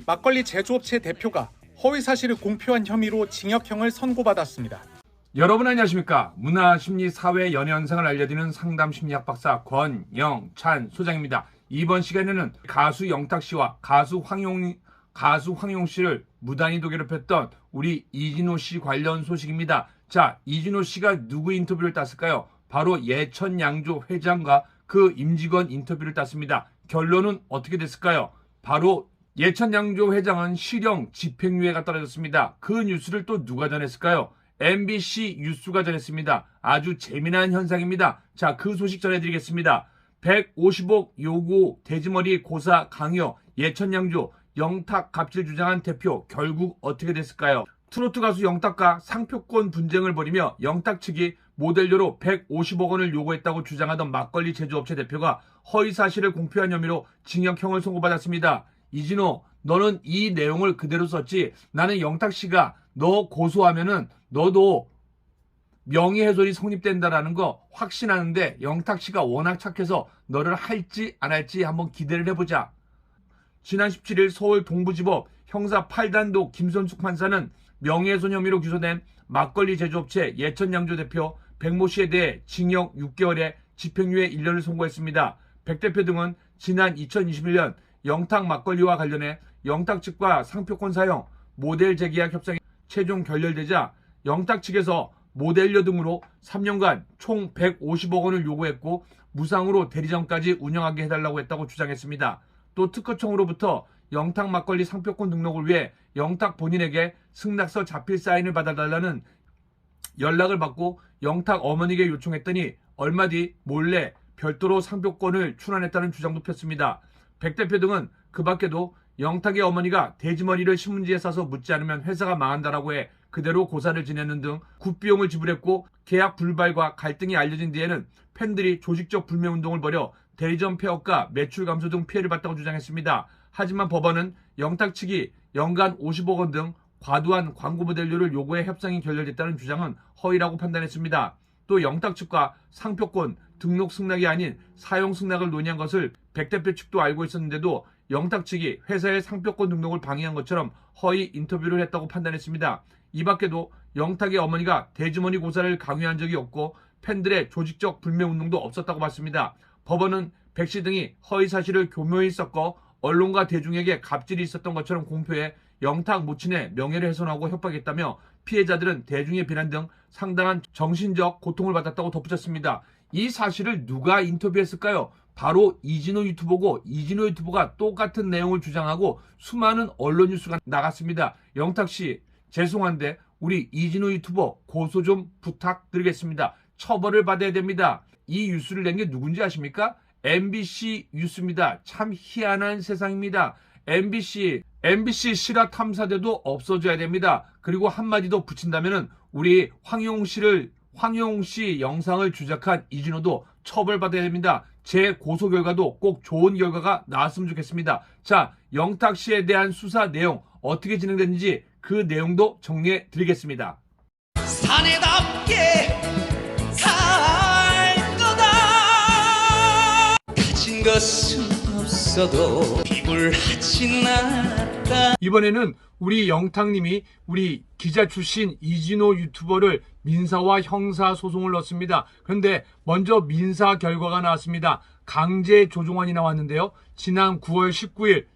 막걸리 제조업체 대표가 허위 사실을 공표한 혐의로 징역형을 선고받았습니다. 여러분 안녕하십니까? 문화심리사회연예현상을 알려드리는 상담심리학 박사 권영찬 소장입니다. 이번 시간에는 가수 영탁씨와 가수 황용씨를 무단히도 괴롭혔던 우리 이진호씨 관련 소식입니다. 자, 이진호씨가 누구 인터뷰를 땄을까요? 바로 예천양조 회장과 그 임직원 인터뷰를 땄습니다. 결론은 어떻게 됐을까요? 바로 예천양조 회장은 실형 집행유예가 떨어졌습니다. 그 뉴스를 또 누가 전했을까요? MBC 뉴스가 전했습니다. 아주 재미난 현상입니다. 자, 그 소식 전해드리겠습니다. 150억 요구 돼지머리 고사 강요 예천양조 영탁 갑질 주장한 대표 결국 어떻게 됐을까요? 트로트 가수 영탁과 상표권 분쟁을 벌이며 영탁 측이 모델료로 150억 원을 요구했다고 주장하던 막걸리 제조업체 대표가 허위 사실을 공표한 혐의로 징역형을 선고받았습니다. 이진호, 너는 이 내용을 그대로 썼지. 나는 영탁씨가 너 고소하면은 너도 명예훼손이 성립된다라는 거 확신하는데 영탁씨가 워낙 착해서 너를 할지 안 할지 한번 기대를 해보자. 지난 17일 서울 동부지법 형사 8단도 김선숙 판사는 명예훼손 혐의로 기소된 막걸리 제조업체 예천양조 대표 백모 씨에 대해 징역 6개월에 집행유예 1년을 선고했습니다. 백 대표 등은 지난 2021년 영탁 막걸리와 관련해 영탁 측과 상표권 사용, 모델 재계약 협상이 최종 결렬되자 영탁 측에서 모델료 등으로 3년간 총 150억 원을 요구했고 무상으로 대리점까지 운영하게 해달라고 했다고 주장했습니다. 또 특허청으로부터 영탁 막걸리 상표권 등록을 위해 영탁 본인에게 승낙서 자필 사인을 받아달라는 연락을 받고 영탁 어머니에게 요청했더니 얼마 뒤 몰래 별도로 상표권을 출원했다는 주장도 폈습니다. 백 대표 등은 그 밖에도 영탁의 어머니가 돼지머리를 신문지에 싸서 묻지 않으면 회사가 망한다라고 해 그대로 고사를 지내는 등 굿비용을 지불했고 계약 불발과 갈등이 알려진 뒤에는 팬들이 조직적 불매운동을 벌여 대리점 폐업과 매출 감소 등 피해를 봤다고 주장했습니다. 하지만 법원은 영탁 측이 연간 50억 원 등 과도한 광고 모델료를 요구해 협상이 결렬됐다는 주장은 허위라고 판단했습니다. 또 영탁 측과 상표권 등록 승낙이 아닌 사용 승낙을 논의한 것을 백 대표 측도 알고 있었는데도 영탁 측이 회사의 상표권 등록을 방해한 것처럼 허위 인터뷰를 했다고 판단했습니다. 이 밖에도 영탁의 어머니가 돼지머리 고사를 강요한 적이 없고 팬들의 조직적 불매운동도 없었다고 봤습니다. 법원은 백 씨 등이 허위 사실을 교묘히 섞어 언론과 대중에게 갑질이 있었던 것처럼 공표해 영탁 모친의 명예를 훼손하고 협박했다며 피해자들은 대중의 비난 등 상당한 정신적 고통을 받았다고 덧붙였습니다. 이 사실을 누가 인터뷰했을까요? 바로 이진호 유튜버고 이진호 유튜버가 똑같은 내용을 주장하고 수많은 언론 뉴스가 나갔습니다. 영탁씨 죄송한데 우리 이진호 유튜버 고소 좀 부탁드리겠습니다. 처벌을 받아야 됩니다. 이 뉴스를 낸 게 누군지 아십니까? MBC 뉴스입니다. 참 희한한 세상입니다. MBC 실화 탐사대도 없어져야 됩니다. 그리고 한마디 더 붙인다면은 우리 황용씨 영상을 주작한 이진호도 처벌받아야 됩니다. 제 고소 결과도 꼭 좋은 결과가 나왔으면 좋겠습니다. 자, 영탁 씨에 대한 수사 내용 어떻게 진행됐는지 그 내용도 정리해 드리겠습니다. 사내답게 살 거다. 가진 것은 없어도 비굴하진 않았다. 이번에는 우리 영탁님이 우리 기자 출신 이진호 유튜버를 민사와 형사 소송을 넣었습니다. 그런데 먼저 민사 결과가 나왔습니다. 강제 조종안이 나왔는데요. 지난 9월 19일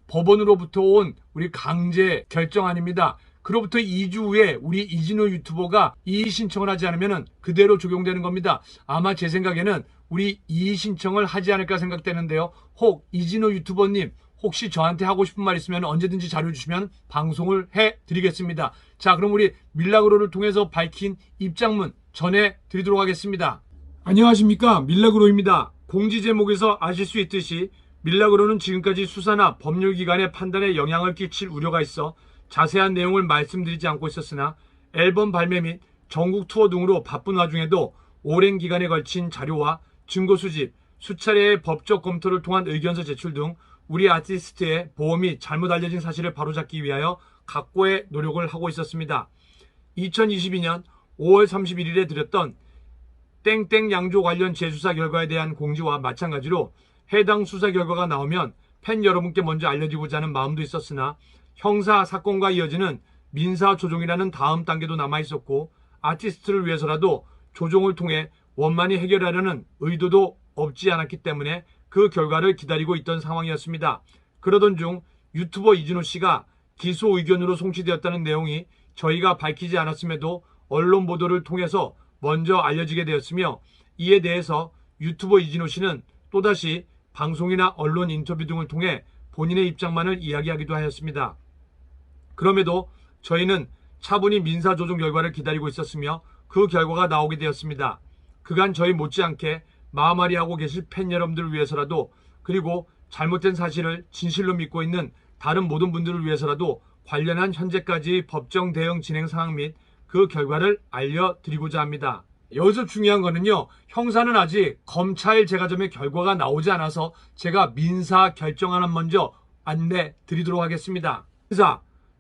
법원으로부터 온 우리 강제 결정안입니다. 그로부터 2주 후에 우리 이진호 유튜버가 이의 신청을 하지 않으면 그대로 적용되는 겁니다. 아마 제 생각에는 우리 이의 신청을 하지 않을까 생각되는데요. 혹 이진호 유튜버님 혹시 저한테 하고 싶은 말 있으면 언제든지 자료 주시면 방송을 해드리겠습니다. 자, 그럼 우리 밀라그로를 통해서 밝힌 입장문 전해드리도록 하겠습니다. 안녕하십니까, 밀라그로입니다. 공지 제목에서 아실 수 있듯이 밀라그로는 지금까지 수사나 법률기관의 판단에 영향을 끼칠 우려가 있어 자세한 내용을 말씀드리지 않고 있었으나 앨범 발매 및 전국 투어 등으로 바쁜 와중에도 오랜 기간에 걸친 자료와 증거 수집, 수차례의 법적 검토를 통한 의견서 제출 등 우리 아티스트의 보험이 잘못 알려진 사실을 바로잡기 위하여 각고의 노력을 하고 있었습니다. 2022년 5월 31일에 드렸던 땡땡 양조 관련 재수사 결과에 대한 공지와 마찬가지로 해당 수사 결과가 나오면 팬 여러분께 먼저 알려드리고자 하는 마음도 있었으나 형사 사건과 이어지는 민사 조정이라는 다음 단계도 남아있었고 아티스트를 위해서라도 조정을 통해 원만히 해결하려는 의도도 없지 않았기 때문에 그 결과를 기다리고 있던 상황이었습니다. 그러던 중 유튜버 이진호 씨가 기소 의견으로 송치되었다는 내용이 저희가 밝히지 않았음에도 언론 보도를 통해서 먼저 알려지게 되었으며 이에 대해서 유튜버 이진호 씨는 또다시 방송이나 언론 인터뷰 등을 통해 본인의 입장만을 이야기하기도 하였습니다. 그럼에도 저희는 차분히 민사조정 결과를 기다리고 있었으며 그 결과가 나오게 되었습니다. 그간 저희 못지않게 마음앓이하고 계실 팬 여러분들을 위해서라도 그리고 잘못된 사실을 진실로 믿고 있는 다른 모든 분들을 위해서라도 관련한 현재까지 법정 대응 진행 상황 및 그 결과를 알려드리고자 합니다. 여기서 중요한 거는요. 형사는 아직 검찰 재가점의 결과가 나오지 않아서 제가 민사 결정안을 먼저 안내 드리도록 하겠습니다.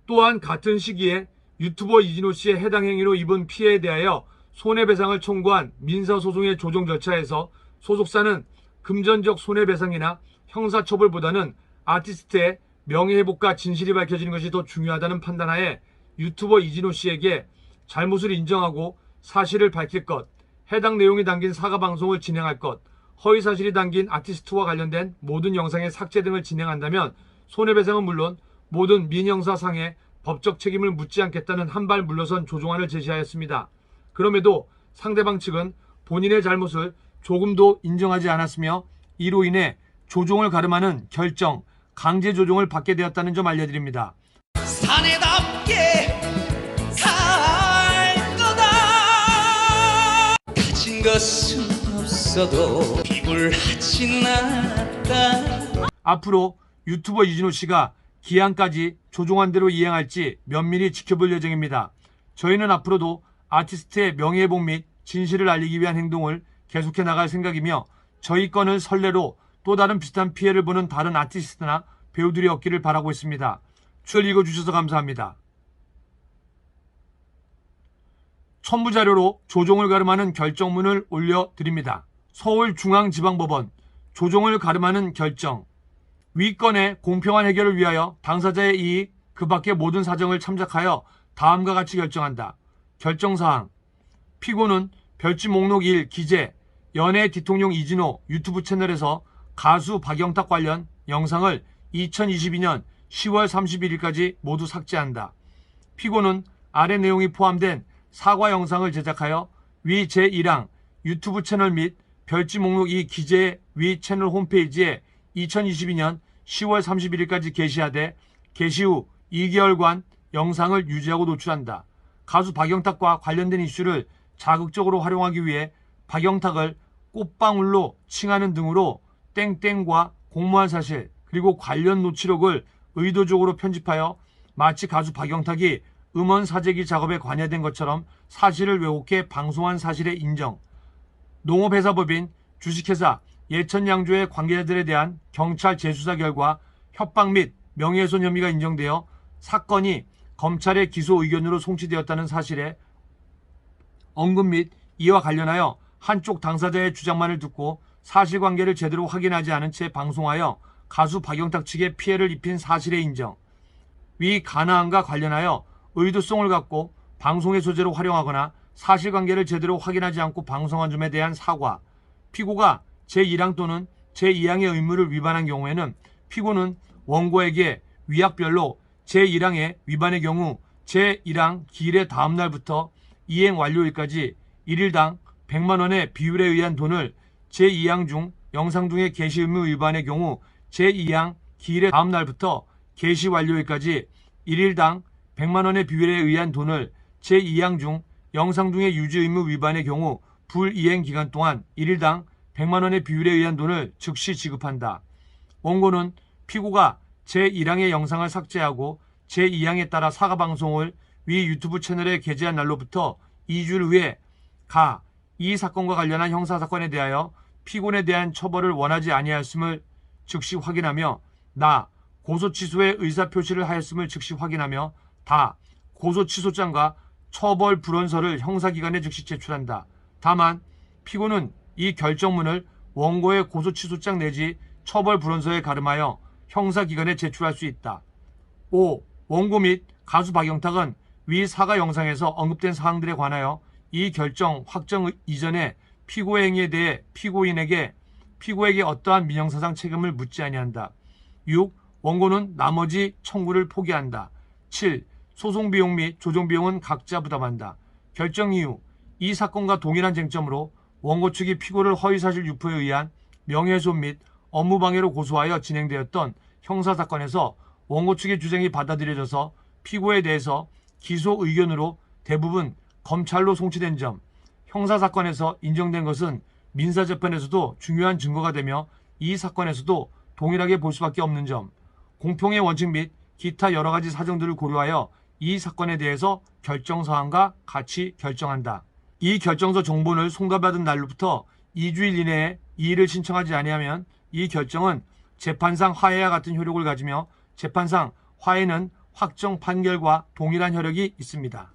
또한 같은 시기에 유튜버 이진호 씨의 해당 행위로 입은 피해에 대하여 손해배상을 청구한 민사소송의 조정 절차에서 소속사는 금전적 손해배상이나 형사처벌보다는 아티스트의 명예회복과 진실이 밝혀지는 것이 더 중요하다는 판단하에 유튜버 이진호 씨에게 잘못을 인정하고 사실을 밝힐 것, 해당 내용이 담긴 사과방송을 진행할 것, 허위사실이 담긴 아티스트와 관련된 모든 영상의 삭제 등을 진행한다면 손해배상은 물론 모든 민형사상의 법적 책임을 묻지 않겠다는 한 발 물러선 조정안을 제시하였습니다. 그럼에도 상대방 측은 본인의 잘못을 조금도 인정하지 않았으며 이로 인해 조정을 가름하는 결정, 강제 조정을 받게 되었다는 점 알려드립니다. 사내답게 살 거다. 가진 것은 없어도 비굴하진 않았다. 앞으로 유튜버 이진호 씨가 기한까지 조정안대로 이행할지 면밀히 지켜볼 예정입니다. 저희는 앞으로도 아티스트의 명예회복 및 진실을 알리기 위한 행동을 계속해 나갈 생각이며 저희 건을 선례로 또 다른 비슷한 피해를 보는 다른 아티스트나 배우들이 없기를 바라고 있습니다. 줄 읽어주셔서 감사합니다. 첨부자료로 조정을 가름하는 결정문을 올려드립니다. 서울중앙지방법원 조정을 가름하는 결정. 위 건의 공평한 해결을 위하여 당사자의 이익, 그 밖의 모든 사정을 참작하여 다음과 같이 결정한다. 결정사항. 피고는 별지 목록 1 기재 연예 대통령 이진호 유튜브 채널에서 가수 박영탁 관련 영상을 2022년 10월 31일까지 모두 삭제한다. 피고는 아래 내용이 포함된 사과 영상을 제작하여 위 제1항 유튜브 채널 및 별지 목록 2 기재 위 채널 홈페이지에 2022년 10월 31일까지 게시하되 게시 후 2개월간 영상을 유지하고 노출한다. 가수 박영탁과 관련된 이슈를 자극적으로 활용하기 위해 박영탁을 꽃방울로 칭하는 등으로 땡땡과 공모한 사실 그리고 관련 노치록을 의도적으로 편집하여 마치 가수 박영탁이 음원 사재기 작업에 관여된 것처럼 사실을 왜곡해 방송한 사실의 인정. 농업회사법인 주식회사 예천양조의 관계자들에 대한 경찰 재수사 결과 협박 및 명예훼손 혐의가 인정되어 사건이 검찰의 기소 의견으로 송치되었다는 사실에 언급 및 이와 관련하여 한쪽 당사자의 주장만을 듣고 사실관계를 제대로 확인하지 않은 채 방송하여 가수 박영탁 측에 피해를 입힌 사실의 인정. 위 가나안과 관련하여 의도성을 갖고 방송의 소재로 활용하거나 사실관계를 제대로 확인하지 않고 방송한 점에 대한 사과. 피고가 제1항 또는 제2항의 의무를 위반한 경우에는 피고는 원고에게 위약별로 제1항의 위반의 경우 제1항 기일의 다음 날부터 이행 완료일까지 1일당 100만 원의 비율에 의한 돈을 제2항 중 영상 등의 게시 의무 위반의 경우 제2항 기일의 다음 날부터 게시 완료일까지 1일당 100만 원의 비율에 의한 돈을 제2항 중 영상 등의 유지 의무 위반의 경우 불이행 기간 동안 1일당 100만 원의 비율에 의한 돈을 즉시 지급한다. 원고는 피고가 제1항의 영상을 삭제하고 제2항에 따라 사과방송을 위 유튜브 채널에 게재한 날로부터 2주일 후에 이 사건과 관련한 형사사건에 대하여 피고에 대한 처벌을 원하지 아니하였음을 즉시 확인하며 고소 취소의 의사표시를 하였음을 즉시 확인하며 고소 취소장과 처벌 불원서를 형사기관에 즉시 제출한다. 다만 피고는 이 결정문을 원고의 고소 취소장 내지 처벌 불원서에 가름하여 형사기관에 제출할 수 있다. 5. 원고 및 가수 박영탁은 위 사과 영상에서 언급된 사항들에 관하여 이 결정 확정 이전에 피고의 행위에 대해 피고에게 어떠한 민형사상 책임을 묻지 아니한다. 6. 원고는 나머지 청구를 포기한다. 7. 소송 비용 및 조정 비용은 각자 부담한다. 결정 이유. 이 사건과 동일한 쟁점으로 원고 측이 피고를 허위사실 유포에 의한 명예훼손 및 업무방해로 고소하여 진행되었던 형사사건에서 원고 측의 주장이 받아들여져서 피고에 대해서 기소 의견으로 대부분 검찰로 송치된 점, 형사사건에서 인정된 것은 민사재판에서도 중요한 증거가 되며 이 사건에서도 동일하게 볼 수밖에 없는 점, 공평의 원칙 및 기타 여러 가지 사정들을 고려하여 이 사건에 대해서 결정사항과 같이 결정한다. 이 결정서 종본을 송달받은 날로부터 2주일 이내에 이의를 신청하지 아니하면 이 결정은 재판상 화해와 같은 효력을 가지며 재판상 화해는 확정 판결과 동일한 효력이 있습니다.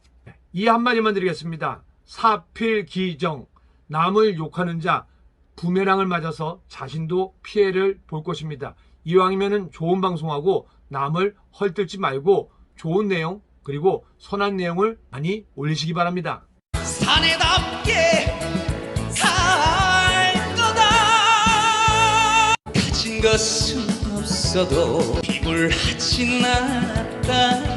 이 한마디만 드리겠습니다. 사필기정. 남을 욕하는 자 부메랑을 맞아서 자신도 피해를 볼 것입니다. 이왕이면 좋은 방송하고 남을 헐뜯지 말고 좋은 내용 그리고 선한 내용을 많이 올리시기 바랍니다. 사내답게 살 거다. 가진 것은 없어도 비굴하진 않았다.